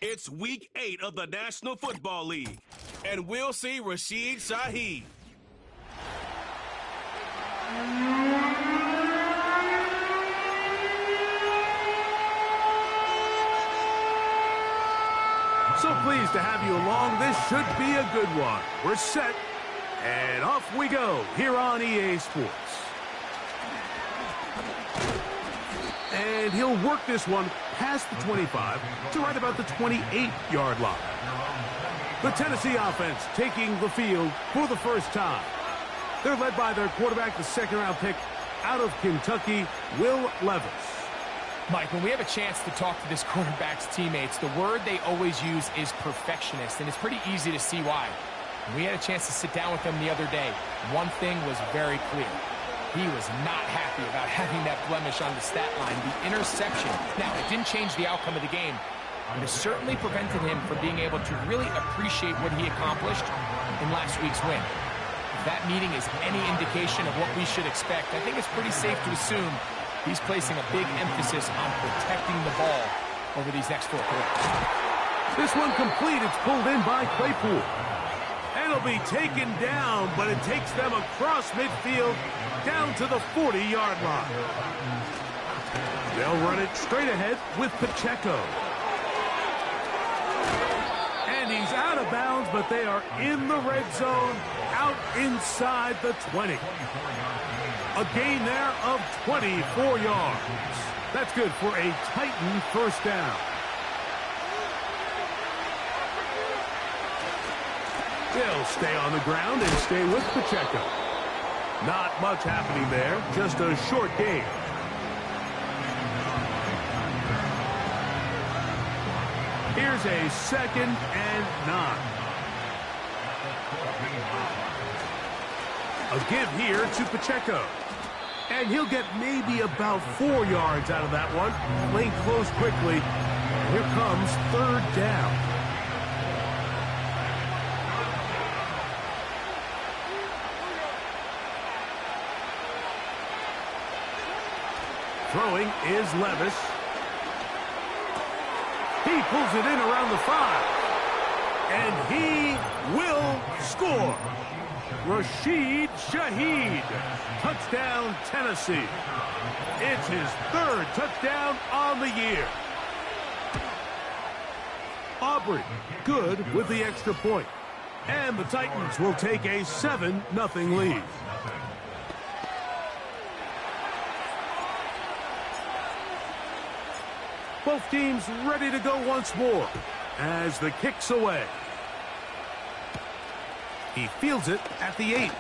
It's week 8 of the National Football League, and we'll see Chise. So pleased to have you along. This should be a good one. We're set, and off we go here on EA Sports. And he'll work this one past the 25 to right about the 28-yard line. The Tennessee offense taking the field for the first time. They're led by their quarterback, the second-round pick out of Kentucky, Will Levis. Mike, when we have a chance to talk to this quarterback's teammates, the word they always use is perfectionist, and it's pretty easy to see why. When we had a chance to sit down with them the other day, one thing was very clear. He was not happy about having that blemish on the stat line, the interception. Now, it didn't change the outcome of the game, but it certainly prevented him from being able to really appreciate what he accomplished in last week's win. If that meeting is any indication of what we should expect, I think it's pretty safe to assume he's placing a big emphasis on protecting the ball over these next 4 quarters. This one complete. It's pulled in by Claypool. And it'll be taken down, but it takes them across midfield down to the 40-yard line. They'll run it straight ahead with Pacheco. And he's out of bounds, but they are in the red zone, out inside the 20. A gain there of 24 yards. That's good for a Titan first down. They'll stay on the ground and stay with Pacheco. Not much happening there, just a short gain. Here's a 2nd and 9. A give here to Pacheco. And he'll get maybe about 4 yards out of that one. Lane closed quickly. Here comes 3rd down. Throwing is Levis. He pulls it in around the 5. And he will score. Rashid Shaheed. Touchdown, Tennessee. It's his 3rd touchdown on the year. Aubrey, good with the extra point. And the Titans will take a 7-0 lead. Both teams ready to go once more as the kick's away. He fields it at the 8.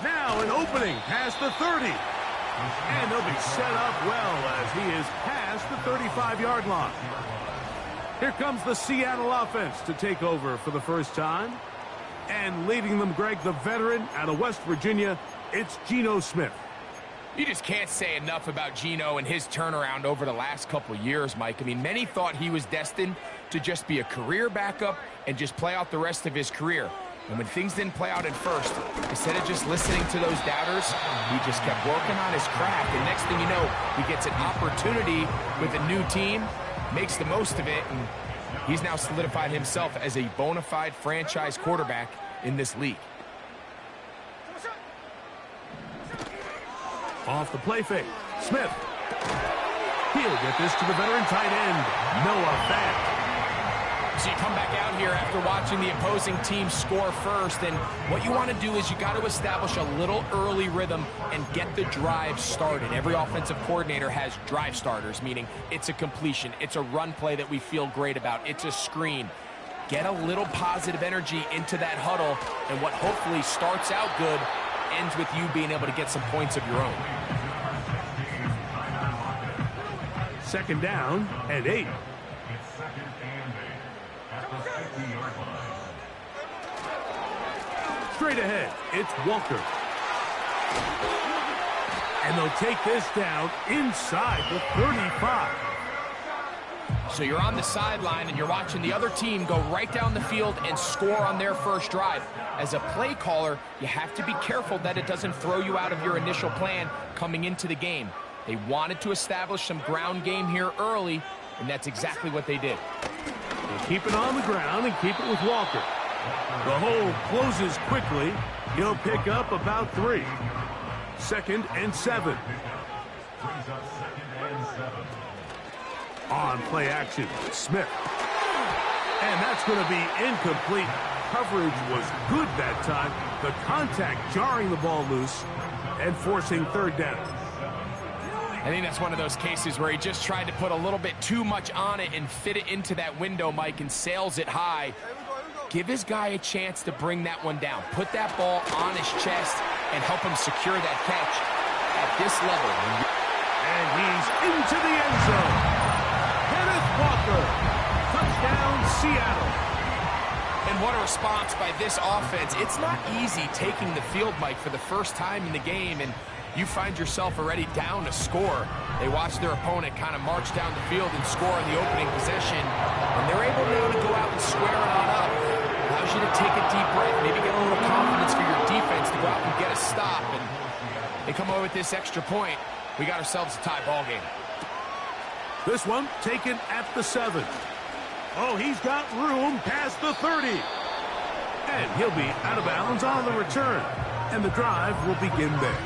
Now an opening past the 30. And they'll be set up well as he is past the 35-yard line. Here comes the Seattle offense to take over for the first time. And leading them, Greg, the veteran out of West Virginia, it's Geno Smith. You just can't say enough about Geno and his turnaround over the last couple years, Mike. I mean, many thought he was destined to just be a career backup and just play out the rest of his career. And when things didn't play out at first, instead of just listening to those doubters, he just kept working on his craft. And next thing you know, he gets an opportunity with a new team, makes the most of it, and he's now solidified himself as a bona fide franchise quarterback in this league. Off the play fake. Smith. He'll get this to the veteran tight end, Noah Fant. So you come back out here after watching the opposing team score first, and what you want to do is you got to establish a little early rhythm and get the drive started. Every offensive coordinator has drive starters, meaning it's a completion, it's a run play that we feel great about, it's a screen. Get a little positive energy into that huddle, and what hopefully starts out good ends with you being able to get some points of your own. 2nd down and 8. Straight ahead, it's Walker. And they'll take this down inside the 35. So you're on the sideline and you're watching the other team go right down the field and score on their first drive. As a play caller, you have to be careful that it doesn't throw you out of your initial plan coming into the game. They wanted to establish some ground game here early, and that's exactly what they did. He'll keep it on the ground and keep it with Walker. The hole closes quickly. He'll pick up about 3. 2nd and 7. On play action, Smith. And that's going to be incomplete. Coverage was good that time. The contact jarring the ball loose and forcing 3rd down. I think that's one of those cases where he just tried to put a little bit too much on it and fit it into that window, Mike, and sails it high. Give his guy a chance to bring that one down. Put that ball on his chest and help him secure that catch at this level. And he's into the end zone. Kenneth Walker. Touchdown, Seattle. And what a response by this offense. It's not easy taking the field, Mike, for the first time in the game, and you find yourself already down to score. They watch their opponent kind of march down the field and score on the opening possession, and they're able now to go out and square it on up. Allows you to take a deep breath, maybe get a little confidence for your defense to go out and get a stop, and they come away with this extra point. We got ourselves a tie ball game. This one taken at the 7. Oh, he's got room past the 30. And he'll be out of bounds on the return. And the drive will begin there.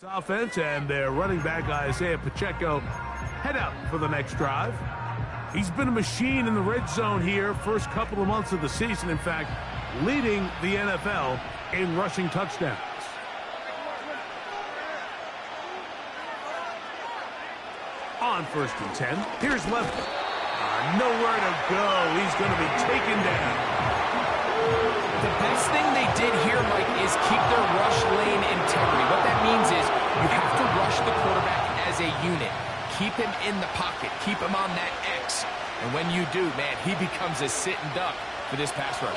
Offense and their running back Isaiah Pacheco head out for the next drive. He's been a machine in the red zone here first couple of months of the season. In fact, leading the NFL in rushing touchdowns. On 1st and 10, here's Levis. Nowhere to go. He's going to be taken down. The best thing they did here, Mike, is keep their rush lane integrity. What that means is you have to rush the quarterback as a unit. Keep him in the pocket. Keep him on that X. And when you do, man, he becomes a sitting duck for this pass rush.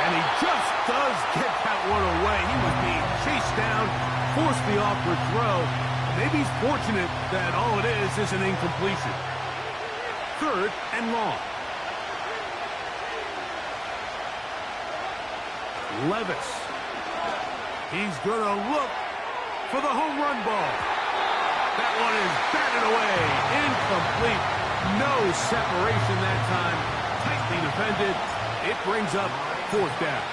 And he just does get that one away. He was being chased down, forced the awkward throw. Maybe he's fortunate that all it is an incompletion. 3rd and long. Levis. He's going to look for the home run ball. That one is batted away. Incomplete. No separation that time. Tightly defended. It brings up 4th down.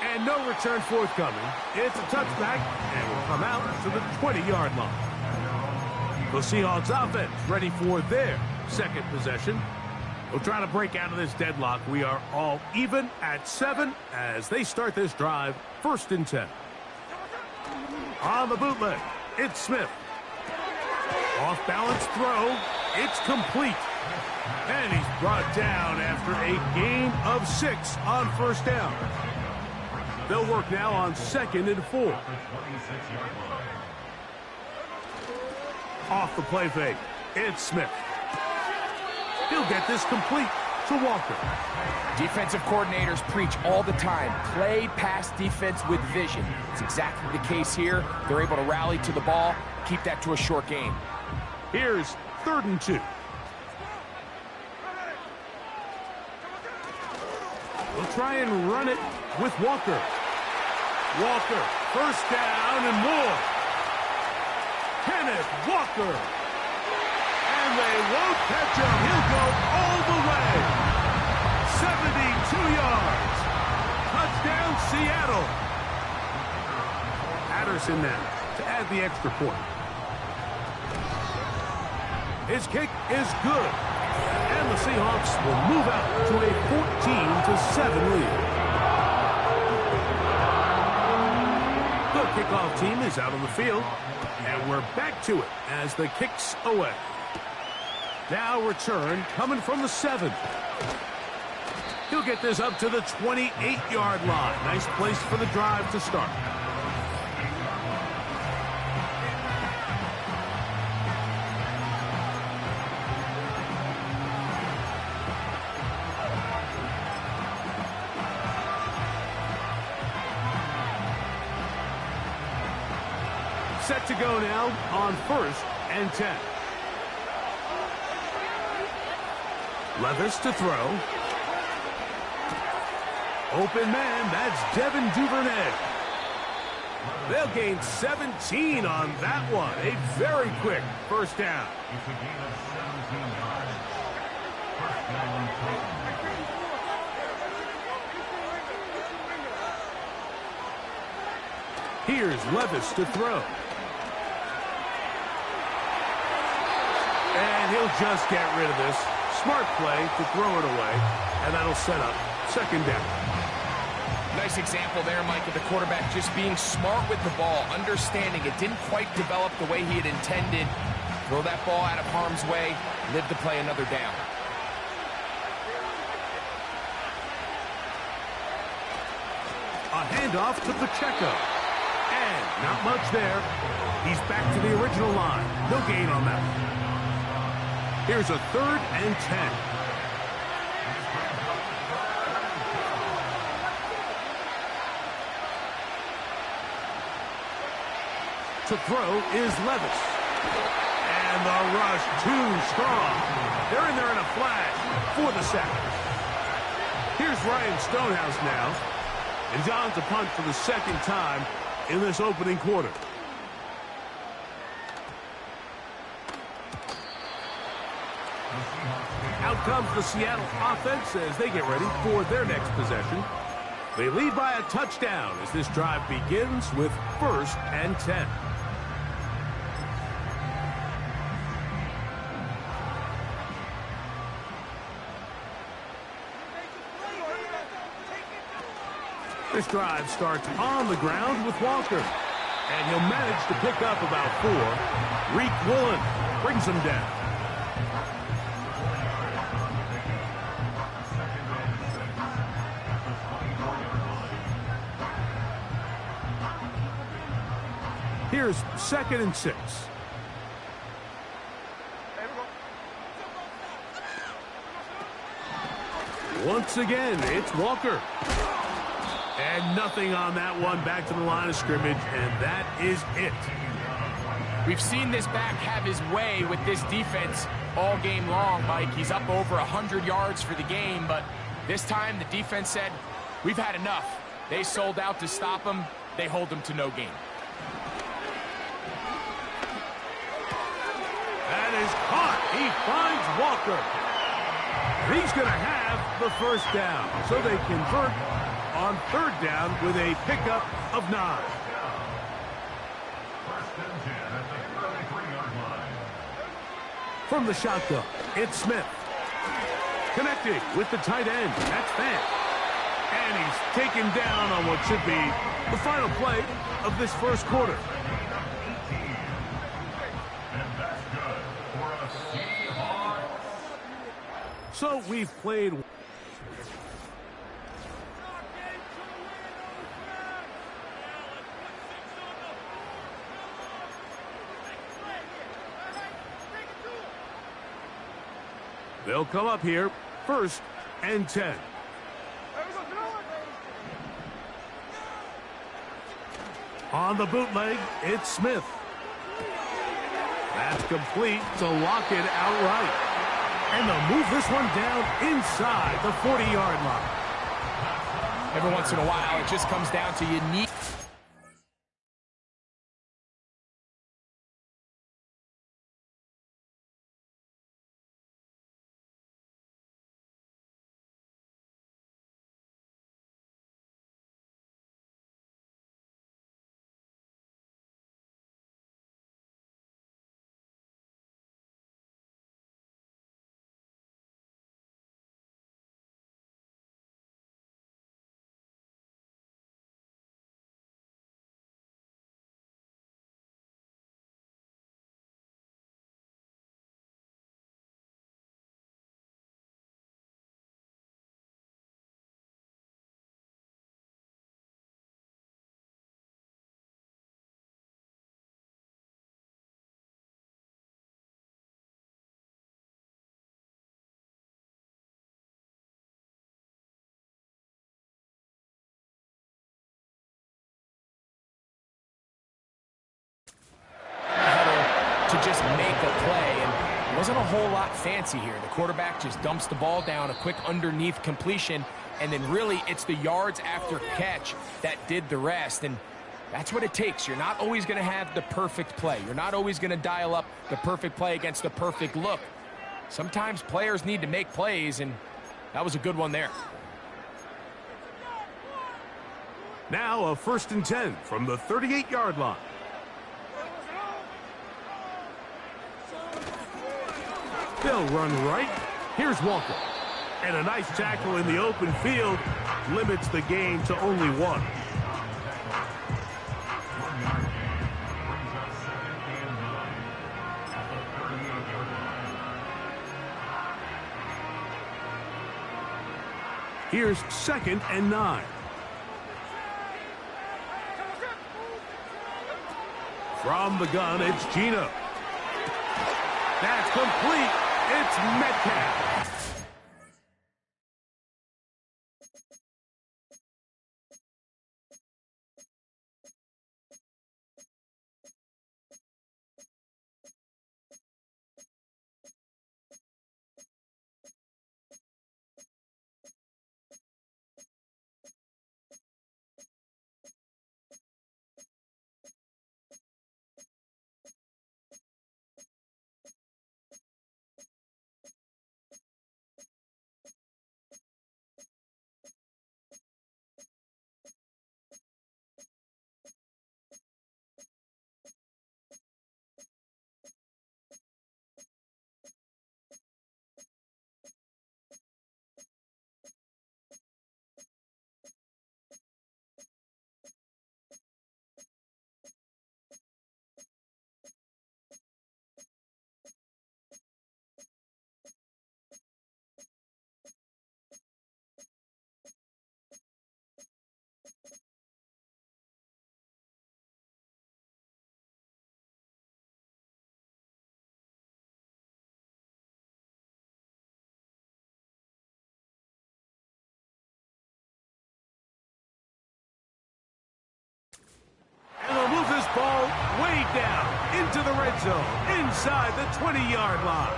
And no return forthcoming. It's a touchback and will come out to the 20-yard line. The Seahawks offense ready for their 2nd possession. We'll try to break out of this deadlock. We are all even at 7 as they start this drive. 1st and 10. On the bootleg, it's Smith. Off balance throw. It's complete. And he's brought down after a gain of 6 on 1st down. They'll work now on 2nd and 4. Off the play fake, it's Smith. He'll get this complete to Walker. Defensive coordinators preach all the time, play pass defense with vision. It's exactly the case here. They're able to rally to the ball, keep that to a short game. Here's 3rd and 2. We'll try and run it with Walker. Walker, first down and more. Kenneth Walker. And they won't catch him. He'll go all the way. 72 yards. Touchdown, Seattle. Patterson now to add the extra point. His kick is good. And the Seahawks will move out to a 14-7 lead. The kickoff team is out on the field. And we're back to it as the kick's away. Now return coming from the 7. He'll get this up to the 28-yard line. Nice place for the drive to start. Set to go now on 1st and 10. Levis to throw. Open man, that's Devin Duvernay. They'll gain 17 on that one. A very quick first down. Here's Levis to throw. And he'll just get rid of this. Smart play to throw it away, and that'll set up 2nd down. Nice example there, Mike, of the quarterback just being smart with the ball, understanding it didn't quite develop the way he had intended. Throw that ball out of harm's way, live to play another down. A handoff to Pacheco. And not much there. He's back to the original line. No gain on that. Here's a 3rd and 10. To throw is Levis. And the rush too strong. They're in there in a flash for the sack. Here's Ryan Stonehouse now. And he's on to punt for the 2nd time in this opening quarter. Out comes the Seattle offense as they get ready for their next possession. They lead by a touchdown as this drive begins with 1st and 10. This drive starts on the ground with Walker. And he'll manage to pick up about 4. Reek Woolen brings him down. Here's 2nd and 6. Once again, it's Walker. And nothing on that one. Back to the line of scrimmage, and that is it. We've seen this back have his way with this defense all game long, Mike. He's up over 100 yards for the game, but this time the defense said, we've had enough. They sold out to stop him. They hold him to no gain. That is caught. He finds Walker. He's going to have the 1st down, so they convert on 3rd down with a pickup of 9. From the shotgun, it's Smith. Connecting with the tight end. That's Fant. And he's taken down on what should be the final play of this 1st quarter. So we've played... They'll come up here, 1st and 10. On the bootleg, it's Smith. That's complete to lock it outright. And they'll move this one down inside the 40-yard line. Every once in a while, it just comes down to you need... to just make a play, and it wasn't a whole lot fancy here. The quarterback just dumps the ball down, a quick underneath completion, and then really it's the yards after catch that did the rest, and that's what it takes. You're not always going to have the perfect play. You're not always going to dial up the perfect play against the perfect look. Sometimes players need to make plays, and that was a good one there. Now a 1st and 10 from the 38-yard line. They'll run right. Here's Walker. And a nice tackle in the open field limits the game to only 1. Here's 2nd and 9. From the gun, it's Gino. That's complete. It's Metcalf. And they'll move this ball way down into the red zone, inside the 20-yard line.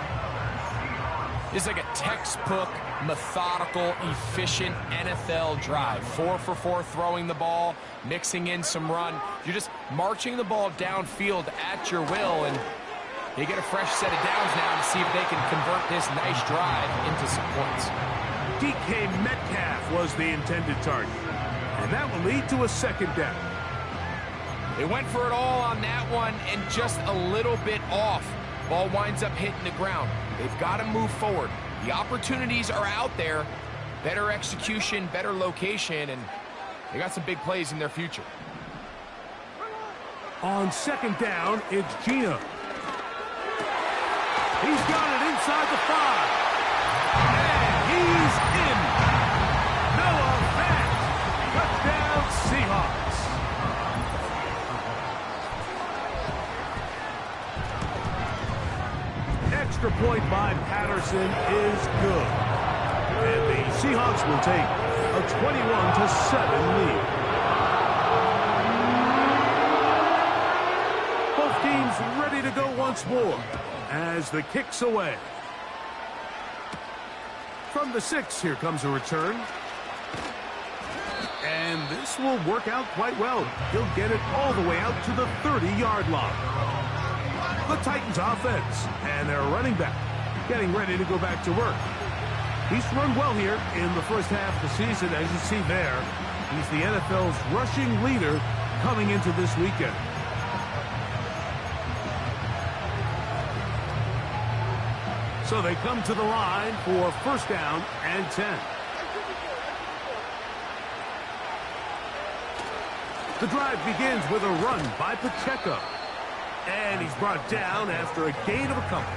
It's like a textbook, methodical, efficient NFL drive. 4 for 4 throwing the ball, mixing in some run. You're just marching the ball downfield at your will, and they get a fresh set of downs now to see if they can convert this nice drive into some points. DK Metcalf was the intended target, and that will lead to a 2nd down. They went for it all on that one and just a little bit off. Ball winds up hitting the ground. They've got to move forward. The opportunities are out there. Better execution, better location, and they got some big plays in their future. On 2nd down, it's Gino. He's got it inside the 5. And he's in. Noah Fant. Touchdown Seahawks. Extra point by by Patterson is good. And the Seahawks will take a 21-7 lead. Both teams ready to go once more as the kick's away. From the 6, here comes a return. And this will work out quite well. He'll get it all the way out to the 30-yard line. The Titans offense and their running back getting ready to go back to work. He's run well here in the first half of the season, as you see there. He's the NFL's rushing leader coming into this weekend. So they come to the line for first down and 10. The drive begins with a run by Pacheco. And he's brought down after a gain of a couple.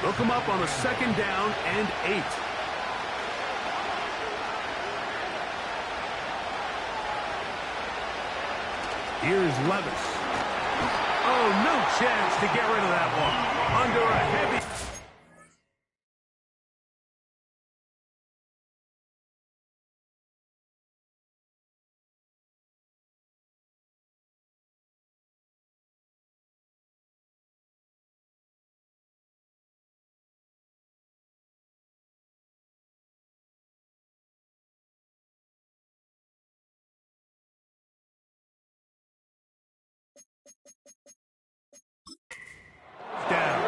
They'll come up on a second down and 8. Here's Levis. Oh, no chance to get rid of that one. Under a heavy... down.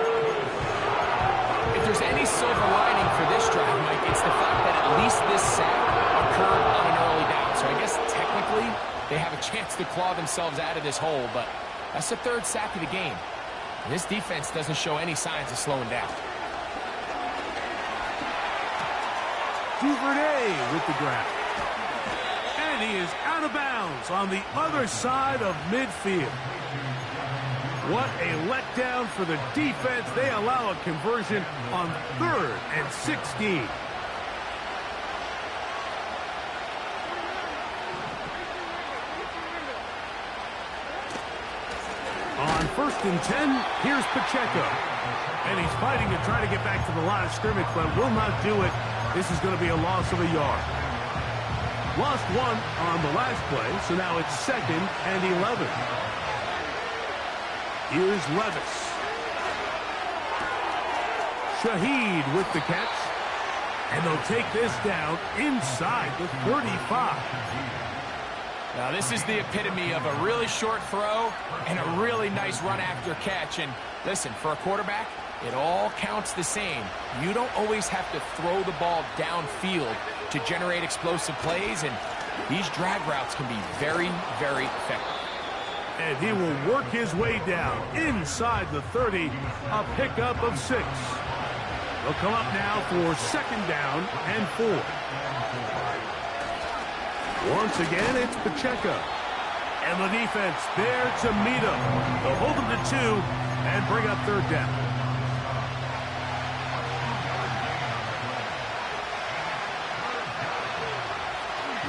If there's any silver lining for this drive, Mike, it's the fact that at least this sack occurred on an early down. So I guess technically they have a chance to claw themselves out of this hole, but that's the 3rd sack of the game. And this defense doesn't show any signs of slowing down. Duvernay with the grab. And he is out of bounds on the other side of midfield. What a letdown for the defense. They allow a conversion on 3rd and 16. On 1st and 10, here's Pacheco. And he's fighting to try to get back to the line of scrimmage, but will not do it. This is going to be a loss of a yard. Lost 1 on the last play, so now it's 2nd and 11. Here's Levis. Shaheed with the catch. And they'll take this down inside the 35. Now, this is the epitome of a really short throw and a really nice run after catch. And listen, for a quarterback, it all counts the same. You don't always have to throw the ball downfield to generate explosive plays, and these drag routes can be very, very effective. And he will work his way down inside the 30, a pickup of 6. They'll come up now for 2nd down and 4. Once again, it's Pacheco. And the defense there to meet him. They'll hold him to 2 and bring up 3rd down.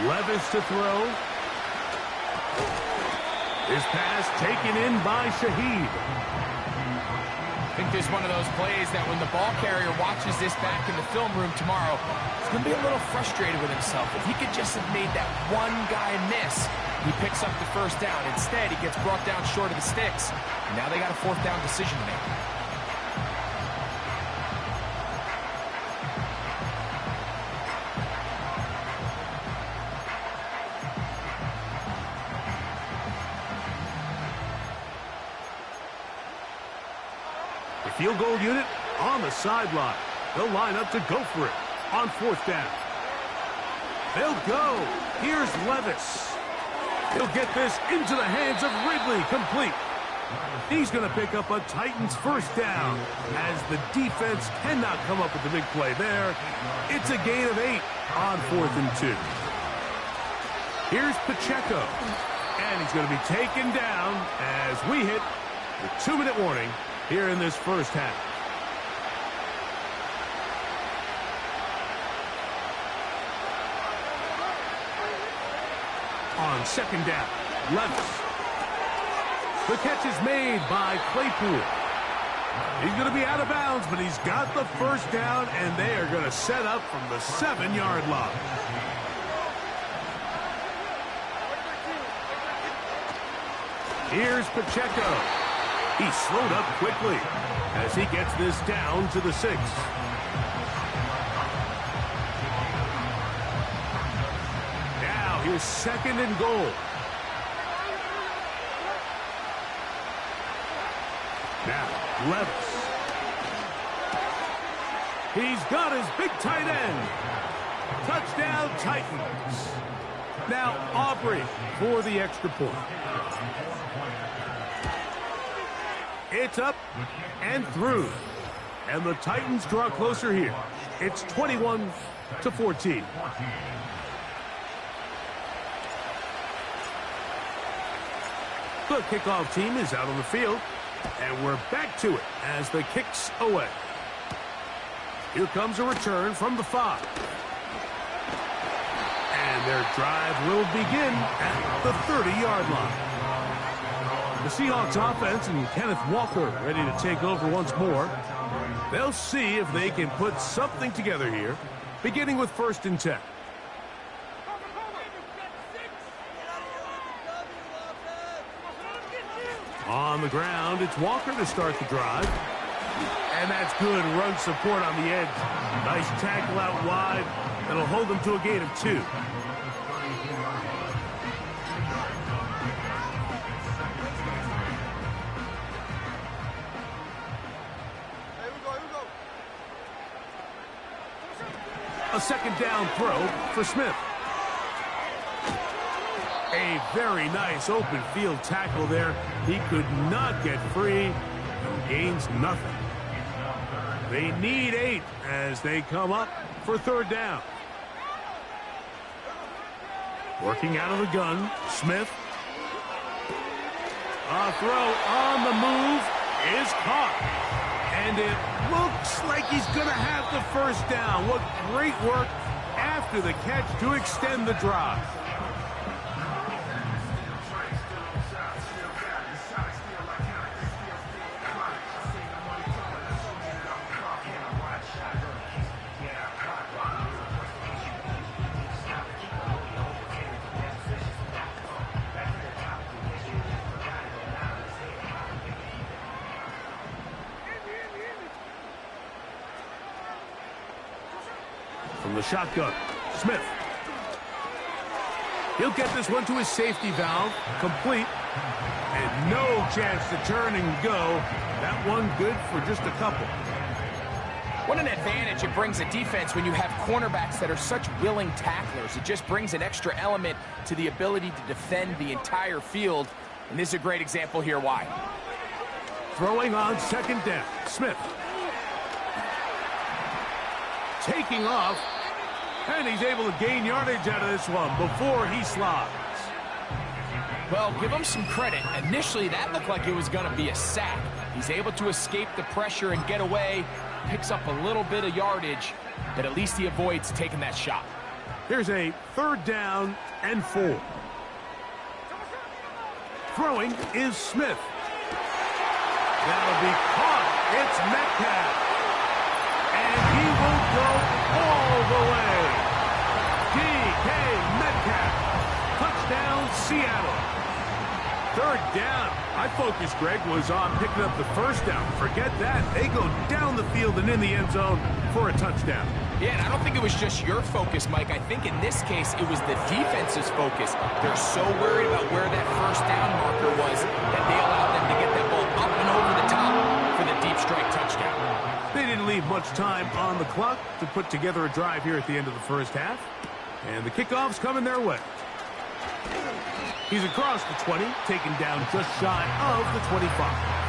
Levis to throw. His pass taken in by Shaheed. I think there's one of those plays that when the ball carrier watches this back in the film room tomorrow, he's going to be a little frustrated with himself. If he could just have made that one guy miss, he picks up the 1st down. Instead, he gets brought down short of the sticks. And now they got a 4th down decision to make. Field goal unit on the sideline. They'll line up to go for it on 4th down. They'll go. Here's Levis. He'll get this into the hands of Ridley, complete. He's going to pick up a Titans 1st down as the defense cannot come up with the big play there. It's a gain of 8 on 4th and 2. Here's Pacheco. And he's going to be taken down as we hit the 2-minute warning here in this first half. On 2nd down, Levis. The catch is made by Claypool. He's going to be out of bounds, but he's got the first down, and they are going to set up from the 7-yard line. Here's Pacheco. He slowed up quickly as he gets this down to the 6. Now here's 2nd and goal. Now, Levis. He's got his big tight end. Touchdown, Titans. Now, Aubrey for the extra point. It's up and through. And the Titans draw closer here. It's 21-14. The kickoff team is out on the field. And we're back to it as the kick's away. Here comes a return from the 5. And their drive will begin at the 30-yard line. The Seahawks offense and Kenneth Walker ready to take over once more. They'll see if they can put something together here, beginning with 1st and 10. On the ground, it's Walker to start the drive. And that's good run support on the edge. Nice tackle out wide. That'll hold them to a gain of 2. A 2nd down throw for Smith. A very nice open field tackle there. He could not get free. Gains nothing. They need 8 as they come up for 3rd down. Working out of the gun, Smith. A throw on the move is caught. And it looks like he's going to have the 1st down. What great work after the catch to extend the drive. From the shotgun, Smith. He'll get this one to his safety valve, complete, and no chance to turn and go. That one good for just a couple. What an advantage it brings a defense when you have cornerbacks that are such willing tacklers. It just brings an extra element to the ability to defend the entire field, and this is a great example here why. Throwing on 2nd down, Smith. Taking off, and he's able to gain yardage out of this one before he slides. Well, give him some credit. Initially, that looked like it was going to be a sack. He's able to escape the pressure and get away, picks up a little bit of yardage, but at least he avoids taking that shot. Here's a 3rd down and 4. Throwing is Smith. That'll be caught. It's Metcalf. And he will go all the way. DK Metcalf. Touchdown, Seattle. 3rd down. My focus, Greg, was on picking up the 1st down. Forget that. They go down the field and in the end zone for a touchdown. Yeah, and I don't think it was just your focus, Mike. I think in this case, it was the defense's focus. They're so worried about where that 1st down marker was that they allowed them to get that ball up and over the top for the deep strike touchdown. They didn't leave much time on the clock to put together a drive here at the end of the 1st half. And the kickoff's coming their way. He's across the 20, taken down just shy of the 25.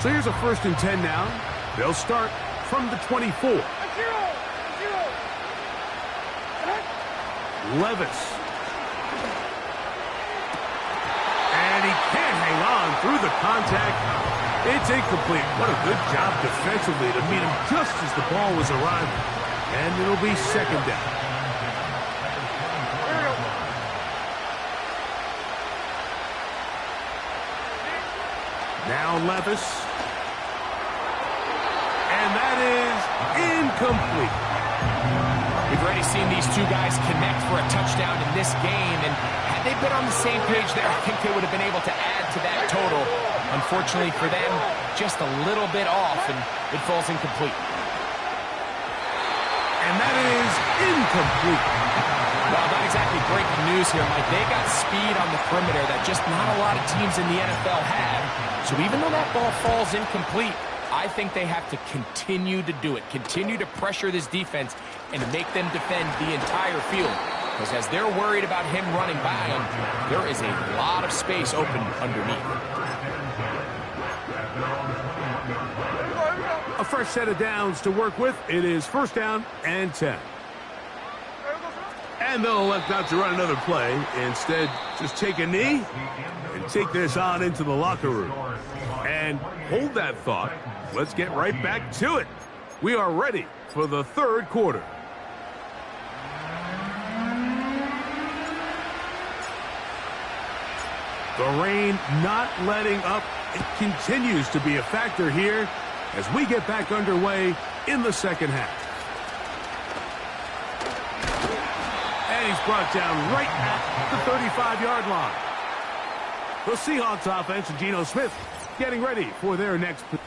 So here's a 1st and 10 now. They'll start from the 24. Levis. through the contact. It's incomplete. What a good job defensively to meet him just as the ball was arriving. And it'll be second down. Now Levis. And that is incomplete. We've already seen these two guys connect for a touchdown in this game, and had they been on the same page there, I think they would have been able to add to that total. Unfortunately for them, just a little bit off, and it falls incomplete. And that is incomplete. Well, not exactly breaking news here, Mike. They got speed on the perimeter that just not a lot of teams in the NFL have. So even though that ball falls incomplete, I think they have to continue to do it, continue to pressure this defense and make them defend the entire field. Because as they're worried about him running by them, there is a lot of space open underneath. A fresh set of downs to work with. It is first down and 10. And they'll elect not to run another play. Instead, just take a knee and take this on into the locker room. And hold that thought. Let's get right back to it. We are ready for the third quarter. The rain not letting up. It continues to be a factor here as we get back underway in the second half. And he's brought down right at the 35-yard line. The Seahawks offense and Geno Smith getting ready for their next position.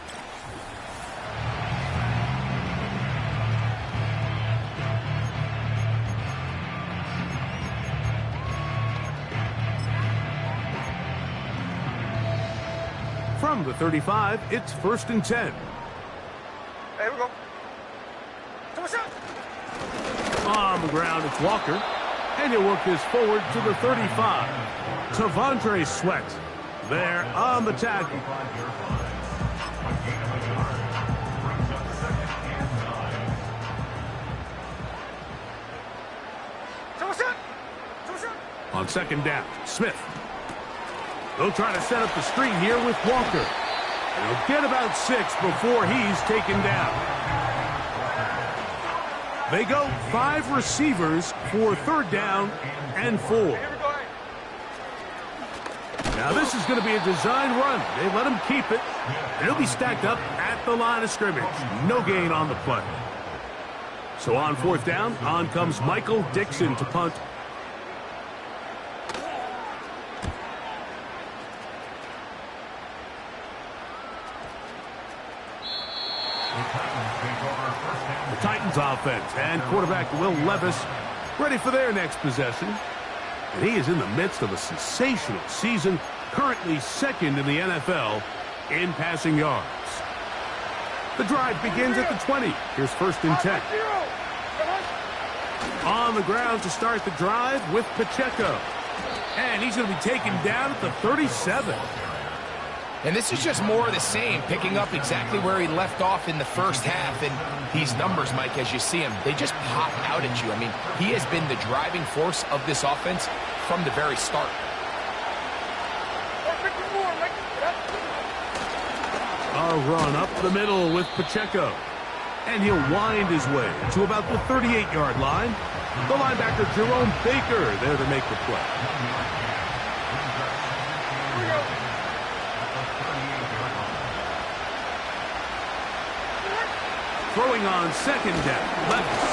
From the 35, it's first and 10. Here we go. On the ground, it's Walker. And he'll work this forward to the 35. T'Vondre Sweat there on the tackle. On second down, Smith. They'll try to set up the screen here with Walker. And he'll get about 6 before he's taken down. They go 5 receivers for third down and 4. Now this is going to be a design run. They let him keep it. And he'll be stacked up at the line of scrimmage. No gain on the play. So on fourth down, on comes Michael Dixon to punt. The Titans offense and quarterback Will Levis ready for their next possession. And he is in the midst of a sensational season, currently second in the NFL in passing yards. The drive begins at the 20. Here's first and 10. On the ground to start the drive with Pacheco. And he's going to be taken down at the 37. And this is just more of the same, picking up exactly where he left off in the first half. And these numbers, Mike, as you see him, they just pop out at you. I mean, he has been the driving force of this offense from the very start. A run up the middle with Pacheco. And he'll wind his way to about the 38-yard line. The linebacker, Jerome Baker, there to make the play. Throwing on second down. Levis.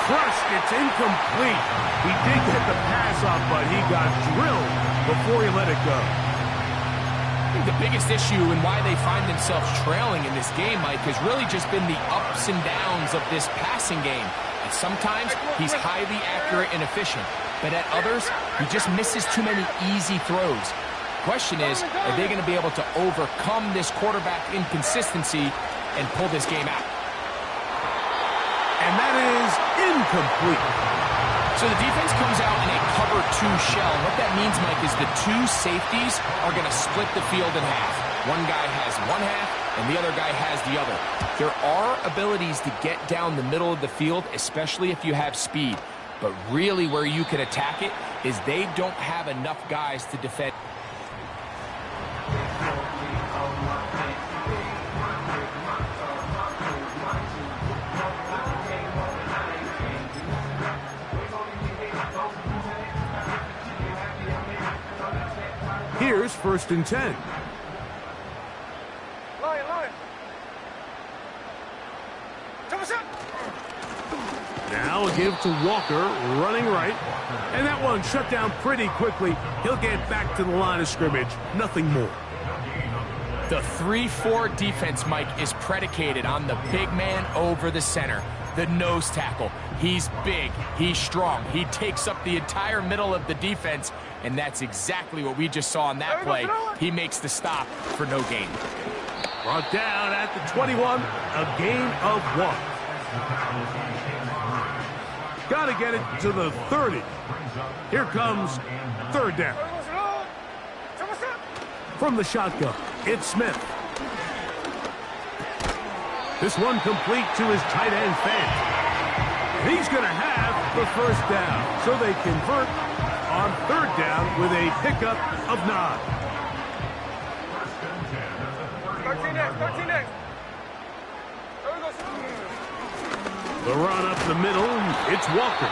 Crushed. It's incomplete. He did get the pass off, but he got drilled before he let it go. I think the biggest issue and why they find themselves trailing in this game, Mike, has really just been the ups and downs of this passing game. And sometimes he's highly accurate and efficient, but at others, he just misses too many easy throws. Question is, are they going to be able to overcome this quarterback inconsistency and pull this game out? And that is incomplete. So the defense comes out in a cover 2 shell. What that means, Mike, is the 2 safeties are going to split the field in half. One guy has one half, and the other guy has the other. There are abilities to get down the middle of the field, especially if you have speed. But really where you can attack it is they don't have enough guys to defend. Here's 1st and 10. Line. Now a give to Walker, running right. And that one shut down pretty quickly. He'll get back to the line of scrimmage. Nothing more. The 3-4 defense, Mike, is predicated on the big man over the center. The nose tackle. He's big. He's strong. He takes up the entire middle of the defense, and that's exactly what we just saw on that play. He makes the stop for no gain. Brought down at the 21, a gain of 1. Got to get it to the 30. Here comes 3rd down. From the shotgun, it's Smith. This one complete to his tight end, Fant. He's going to have the 1st down, so they convert on 3rd down with a pickup of 9. 13 next. The run up the middle, it's Walker.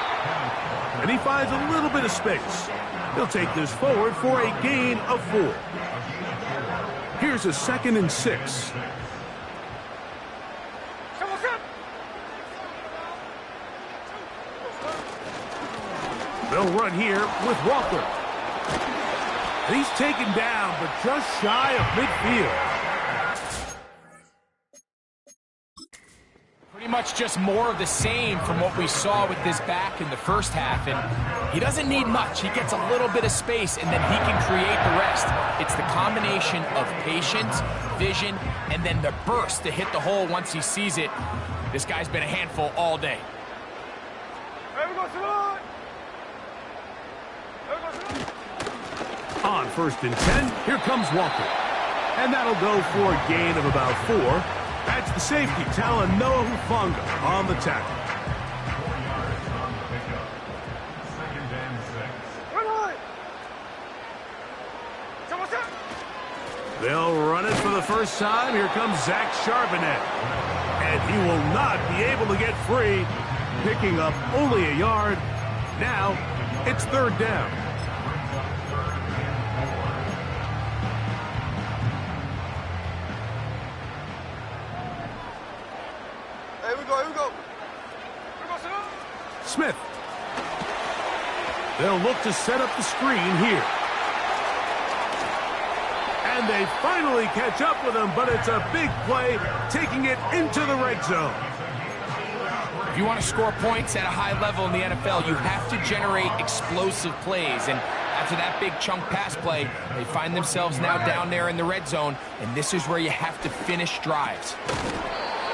And he finds a little bit of space. He'll take this forward for a gain of 4. Here's a 2nd and 6. They'll run here with Walker. And he's taken down, but just shy of midfield. Pretty much just more of the same from what we saw with this back in the first half. And he doesn't need much. He gets a little bit of space, and then he can create the rest. It's the combination of patience, vision, and then the burst to hit the hole once he sees it. This guy's been a handful all day. On 1st and 10, here comes Walker. And that'll go for a gain of about 4. That's the safety, Talanoa Hufanga on the tackle. They'll run it for the first time. Here comes Zach Charbonnet. And he will not be able to get free, picking up only a yard. Now, it's 3rd down. Here we go. Smith. They'll look to set up the screen here. And they finally catch up with him, but it's a big play, taking it into the red zone. If you want to score points at a high level in the NFL, you have to generate explosive plays. And after that big chunk pass play, they find themselves now down there in the red zone, and this is where you have to finish drives.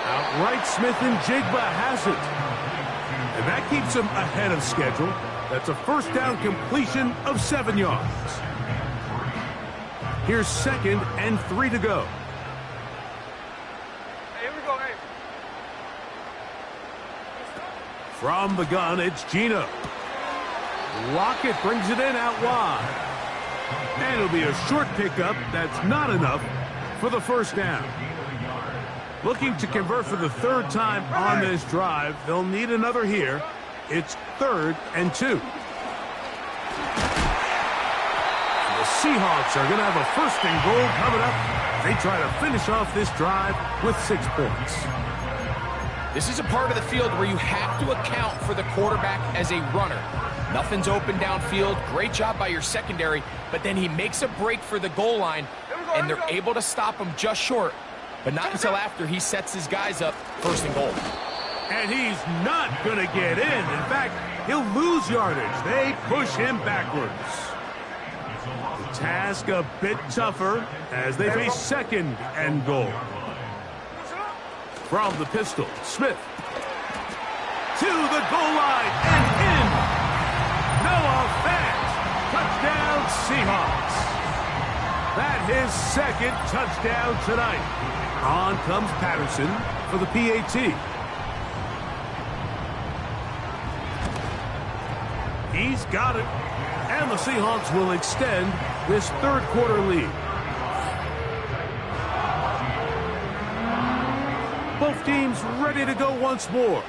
Outright Smith and Jigba has it. And that keeps him ahead of schedule. That's a 1st down completion of 7 yards. Here's 2nd and 3 to go. Here we go. From the gun, it's Gino. Lockett brings it in out wide. And it'll be a short pickup. That's not enough for the 1st down. Looking to convert for the 3rd time on this drive. They'll need another here. It's 3rd and 2. The Seahawks are going to have a 1st and goal coming up. They try to finish off this drive with 6 points. This is a part of the field where you have to account for the quarterback as a runner. Nothing's open downfield. Great job by your secondary, but then he makes a break for the goal line, and they're able to stop him just short, but not until after he sets his guys up 1st and goal. And he's not going to get in. In fact, he'll lose yardage. They push him backwards. The task a bit tougher as they face 2nd and goal. From the pistol, Smith. To the goal line and in. Noah Fant. Touchdown Seahawks. That his 2nd touchdown tonight. On comes Patterson for the PAT. He's got it. And the Seahawks will extend this 3rd quarter lead. Both teams ready to go once more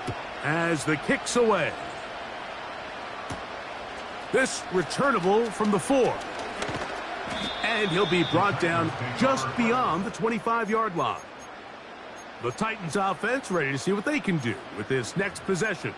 as the kick's away. This returnable from the 4. and he'll be brought down just beyond the 25-yard line. The Titans offense ready to see what they can do with this next possession.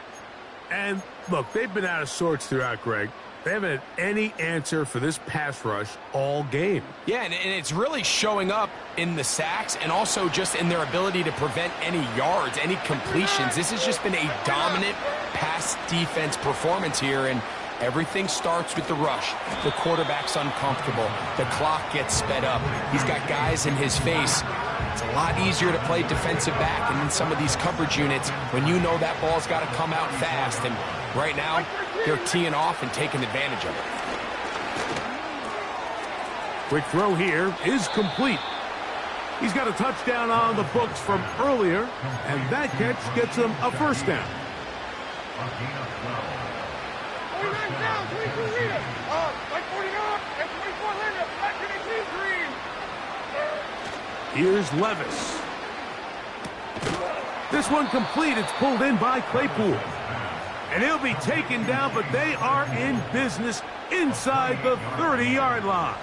And look, they've been out of sorts throughout, Greg. They haven't had any answer for this pass rush all game. Yeah, and it's really showing up in the sacks and also just in their ability to prevent any yards, any completions. This has just been a dominant pass defense performance here, and everything starts with the rush. The quarterback's uncomfortable. The clock gets sped up. He's got guys in his face. It's a lot easier to play defensive back, and in some of these coverage units, when you know that ball's got to come out fast, and right now, they're teeing off and taking advantage of it. Quick throw here is complete. He's got a touchdown on the books from earlier, and that catch gets him a first down. 49 down, 22 leader. Like 49 and 24 leader. Back to the team green. Here's Levis. This one complete. It's pulled in by Claypool. And he'll be taken down, but they are in business inside the 30-yard line.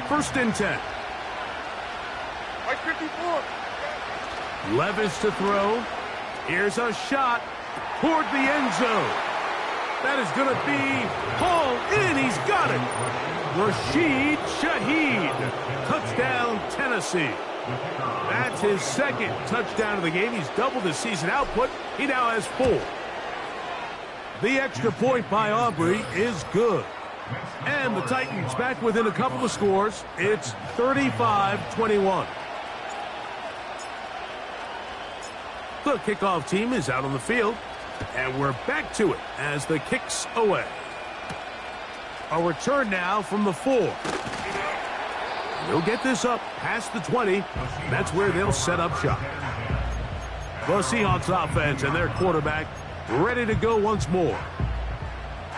First and 10. Like 54. Levis to throw. Here's a shot toward the end zone. That is going to be hauled in. He's got it. Rashid Shaheed. Touchdown, Tennessee. That's his second touchdown of the game. He's doubled his season output. He now has 4. The extra point by Aubrey is good. And the Titans back within a couple of scores. It's 35-21. The kickoff team is out on the field. And we're back to it as the kick's away. A return now from the 4. They'll get this up past the 20. That's where they'll set up shop. The Seahawks offense and their quarterback ready to go once more.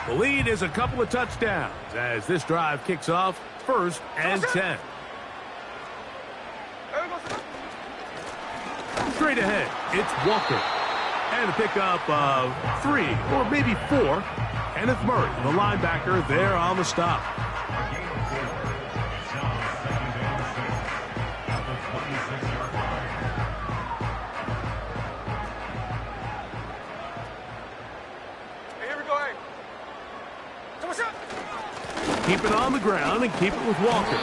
The lead is a couple of touchdowns as this drive kicks off first and 10. Straight ahead, it's Walker. And a pickup of 3 or maybe 4. Kenneth Murray, the linebacker, there on the stop. Keep it on the ground and keep it with Walker.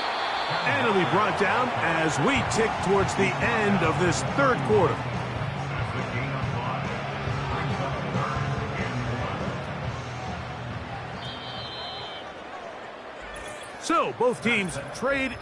And it'll be brought down as we tick towards the end of this third quarter. So, both teams trade.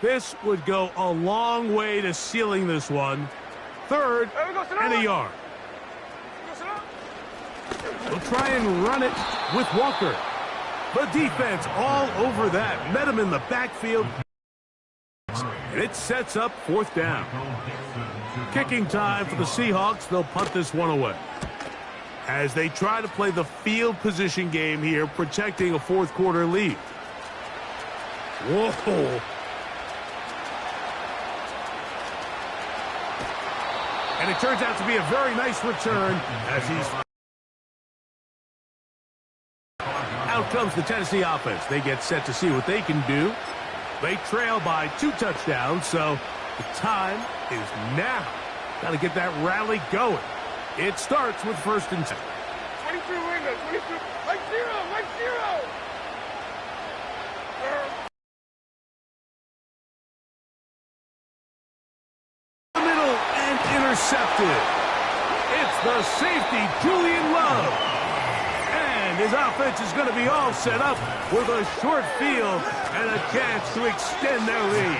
This would go a long way to sealing this one. Third and a yard. We'll try and run it with Walker. The defense all over that. Met him in the backfield. And it sets up fourth down. Kicking time for the Seahawks. They'll punt this one away. As they try to play the field position game here, protecting a fourth quarter lead. Whoa. And it turns out to be a very nice return as he's... Out comes the Tennessee offense. They get set to see what they can do. They trail by 2 touchdowns, so the time is now. Got to get that rally going. It starts with first and 10. 22 winger, 22. Like 0, like 0. The middle and intercepted. It's the safety, Julian Love. And his offense is going to be all set up with a short field and a chance to extend their lead.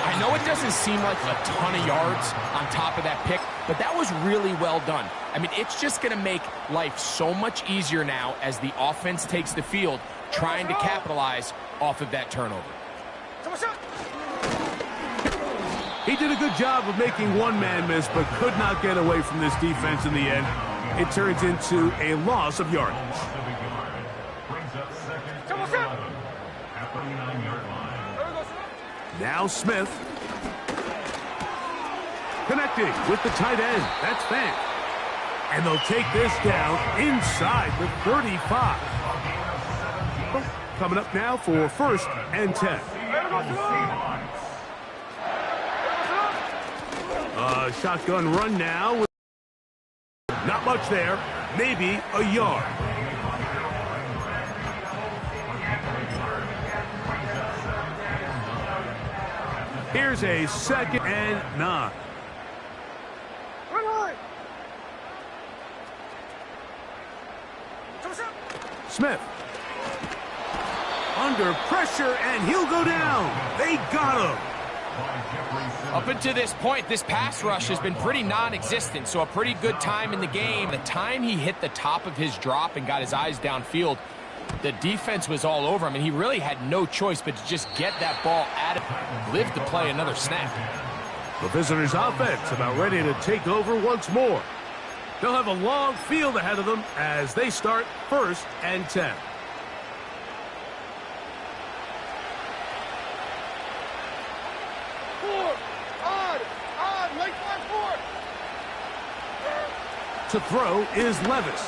I know it doesn't seem like a ton of yards on top of that pick, but that was really well done. I mean, it's just going to make life so much easier now as the offense takes the field, trying to capitalize off of that turnover. He did a good job of making one man miss, but could not get away from this defense in the end. It turns into a loss of yardage. Brings up second Now Smith. Connecting with the tight end. That's Fant. And they'll take this down inside the 35. Coming up now for 1st and 10. Shotgun run now. Not much there. Maybe a yard. Here's a 2nd and 9. Smith. Under pressure, and he'll go down. They got him. Up until this point, this pass rush has been pretty non-existent, so a pretty good time in the game. The time he hit the top of his drop and got his eyes downfield, the defense was all over him, and he really had no choice but to just get that ball out of him, live to play another snap. The visitors' offense about ready to take over once more. They'll have a long field ahead of them as they start 1st and 10. To throw is Levis.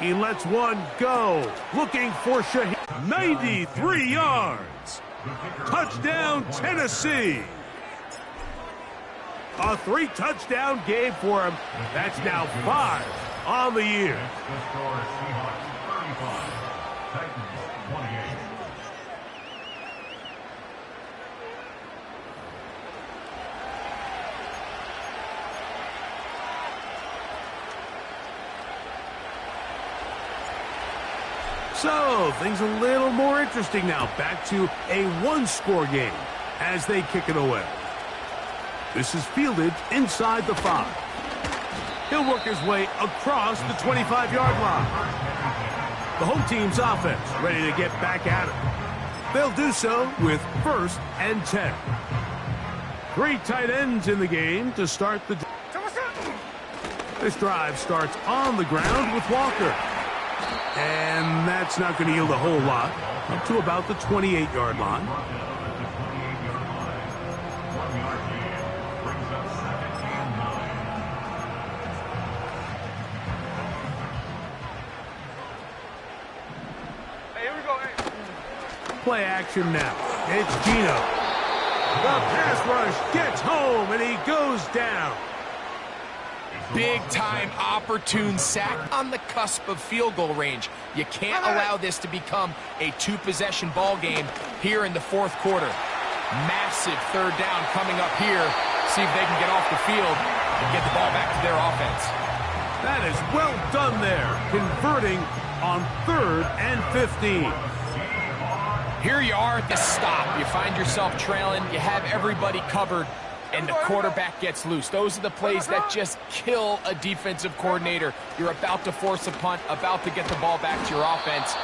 He lets one go. Looking for Chise. 93 yards. Touchdown, Tennessee. A 3-touchdown game for him. That's now 5 on the year. So, things a little more interesting now. Back to a 1-score game as they kick it away. This is fielded inside the 5. He'll work his way across the 25-yard line. The home team's offense ready to get back at it. They'll do so with 1st and 10. 3 tight ends in the game to start the drive. This drive starts on the ground with Walker. And that's not going to yield a whole lot. Up to about the 28-yard line. Hey, here we go. Hey. Play action now. It's Gino. The pass rush gets home, and he goes down. Big-time opportune sack on the cusp of field goal range. You can't allow this to become a 2-possession ball game here in the 4th quarter. Massive 3rd down coming up here. See if they can get off the field and get the ball back to their offense. That is well done there, converting on 3rd and 15. Here you are at the stop. You find yourself trailing. You have everybody covered, and the quarterback gets loose. Those are the plays that just kill a defensive coordinator. You're about to force a punt, about to get the ball back to your offense.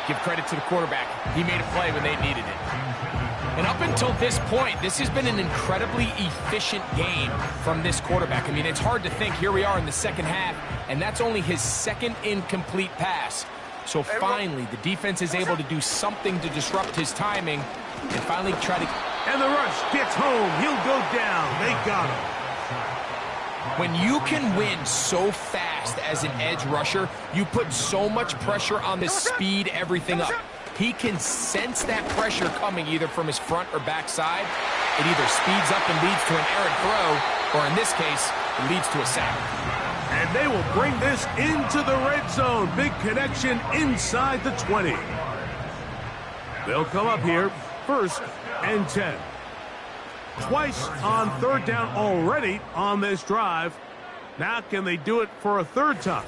Give credit to the quarterback. He made a play when they needed it. And up until this point, this has been an incredibly efficient game from this quarterback. I mean, it's hard to think. Here we are in the 2nd half, and that's only his 2nd incomplete pass. So finally, the defense is able to do something to disrupt his timing and finally try to... And the rush gets home. He'll go down. They got him. When you can win so fast as an edge rusher, you put so much pressure on the speed, everything up. He can sense that pressure coming either from his front or back side. It either speeds up and leads to an errant throw, or in this case, it leads to a sack. And they will bring this into the red zone. Big connection inside the 20. They'll come up here, 1st and 10. Twice on 3rd down already on this drive. Now can they do it for a 3rd time?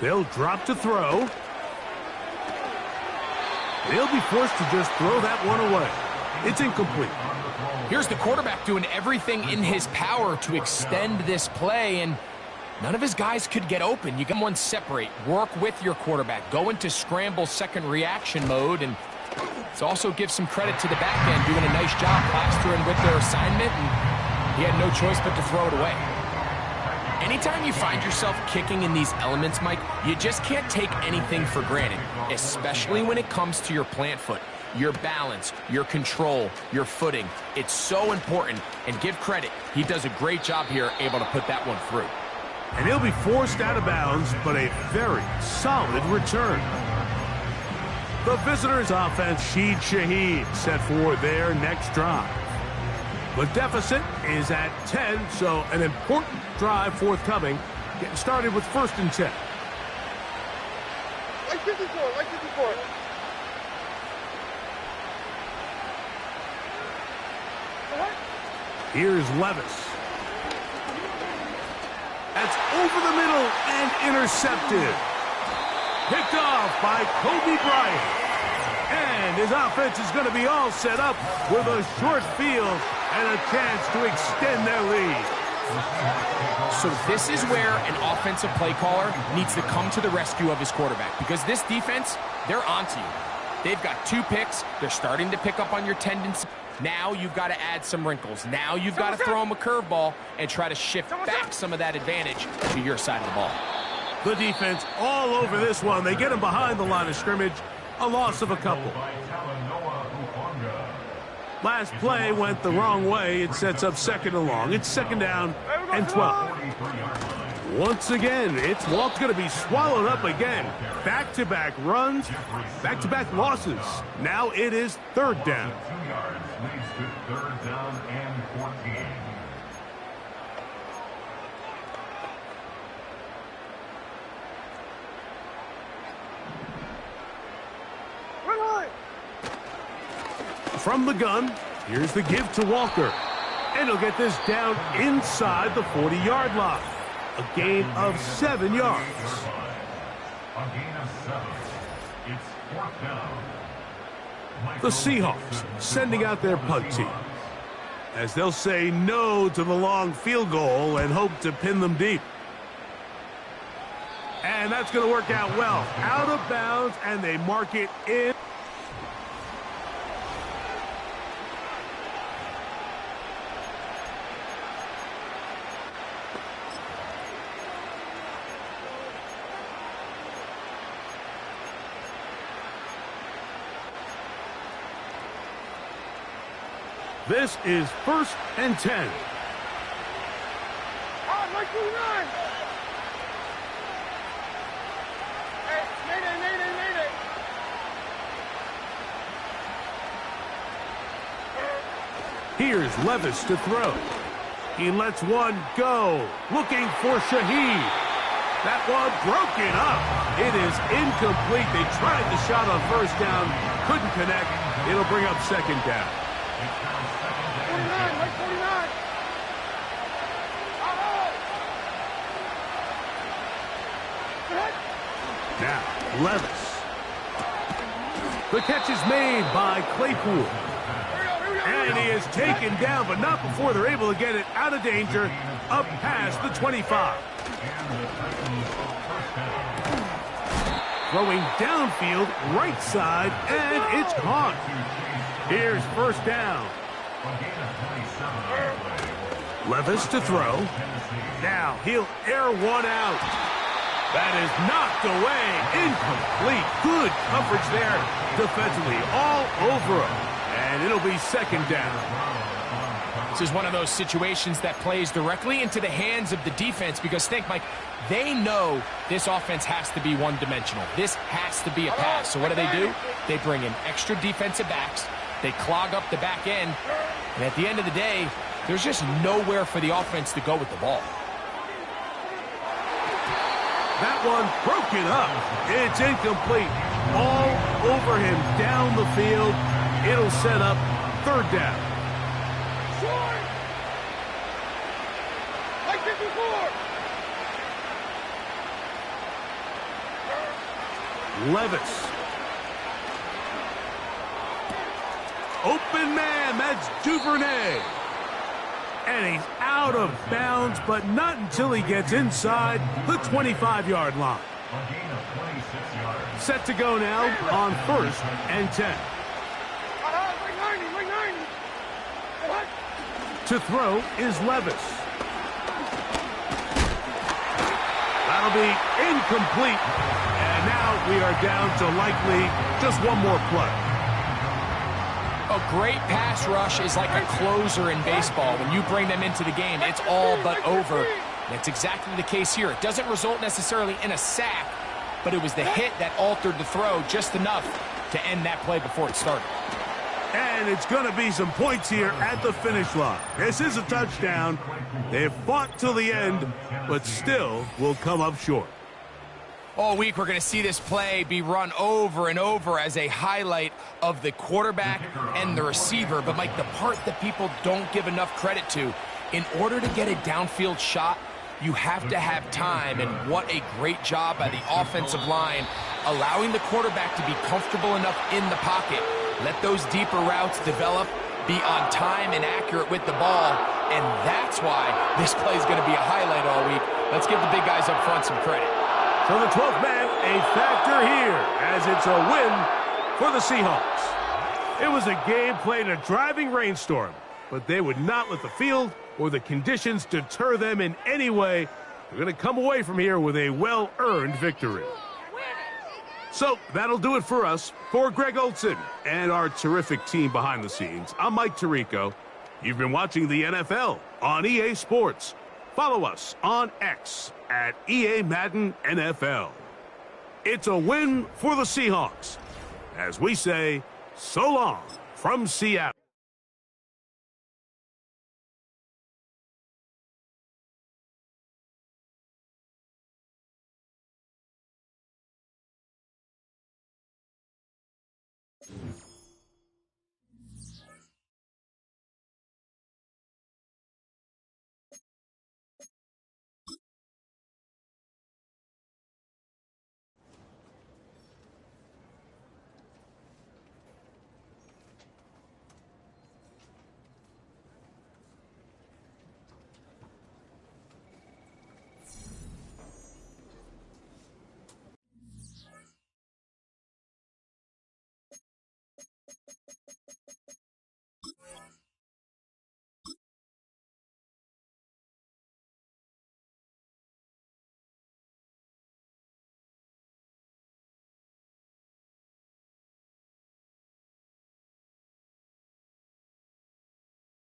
They'll drop to throw. They'll be forced to just throw that one away. It's incomplete. Here's the quarterback doing everything in his power to extend this play, and none of his guys could get open. You got one separate. Work with your quarterback. Go into scramble second reaction mode, and it's also give some credit to the back end doing a nice job plastering with their assignment, and he had no choice but to throw it away. Anytime you find yourself kicking in these elements, Mike, you just can't take anything for granted, especially when it comes to your plant foot. Your balance, your control, your footing. It's so important, and give credit. He does a great job here, able to put that one through. And he'll be forced out of bounds, but a very solid return. The visitors' offense, Chise, set for their next drive. The deficit is at 10, so an important drive forthcoming. Getting started with 1st and 10. Like 54, like 54. Here's Levis. That's over the middle and intercepted. Picked off by Kobe Bryant. And his offense is going to be all set up with a short field and a chance to extend their lead. So this is where an offensive play caller needs to come to the rescue of his quarterback, because this defense, they're onto you. They've got 2 picks. They're starting to pick up on your tendencies. Now you've got to add some wrinkles. Now you've got to throw them a curveball and try to shift back some of that advantage to your side of the ball. The defense all over this one. They get him behind the line of scrimmage. A loss of a couple. Last play went the wrong way. It sets up 2nd and long. It's 2nd down and 12. Once again, it's Walt's going to be swallowed up again. Back-to-back runs, back-to-back losses. Now it is 3rd down. 2 yards leads to 3rd down and 14. From the gun, here's the give to Walker. And he'll get this down inside the 40-yard line. A gain of 7 yards. A gain of 7. It's 4th down. The Seahawks sending out their punt team, as they'll say no to the long field goal and hope to pin them deep. And that's going to work out well. Out of bounds, and they mark it in. This is 1st and 10. Like 29. Hey, mayday. Here's Levis to throw. He lets one go. Looking for Shaheed. That one broken up. It is incomplete. They tried the shot on 1st down. Couldn't connect. It'll bring up 2nd down. 49, like 49. Now, Levis. The catch is made by Claypool. And he is taken down, but not before they're able to get it out of danger, up past the 25. Throwing downfield, right side, and it's caught. Here's 1st down. Levis to throw. Now he'll air one out. That is knocked away. Incomplete. Good coverage there defensively. All over him. And it'll be 2nd down. This is one of those situations that plays directly into the hands of the defense, because think, Mike, they know this offense has to be one-dimensional. This has to be a pass. So what do? They bring in extra defensive backs. They clog up the back end. And at the end of the day, there's just nowhere for the offense to go with the ball. That one broken up. It's incomplete. All over him down the field. It'll set up 3rd down. Short. Like 54. Levis. Open man, that's Duvernay. And he's out of bounds, but not until he gets inside the 25-yard line. A gain of 26 yards. Set to go now on 1st and 10. Like 90. To throw is Levis. That'll be incomplete. And now we are down to likely just one more play. A great pass rush is like a closer in baseball. When you bring them into the game, it's all but over. And it's exactly the case here. It doesn't result necessarily in a sack, but it was the hit that altered the throw just enough to end that play before it started. And it's going to be some points here at the finish line. This is a touchdown. They've fought till the end, but still will come up short. All week, we're going to see this play be run over and over as a highlight of the quarterback and the receiver. But, Mike, the part that people don't give enough credit to, in order to get a downfield shot, you have to have time. And what a great job by the offensive line, allowing the quarterback to be comfortable enough in the pocket. Let those deeper routes develop, be on time and accurate with the ball, and that's why this play is going to be a highlight all week. Let's give the big guys up front some credit. So the 12th man, a factor here, as it's a win for the Seahawks. It was a game played in a driving rainstorm, but they would not let the field or the conditions deter them in any way. They're going to come away from here with a well-earned victory. So that'll do it for us. For Greg Olson and our terrific team behind the scenes, I'm Mike Tirico. You've been watching the NFL on EA Sports. Follow us on X at EA Madden NFL. It's a win for the Seahawks. As we say, so long from Seattle.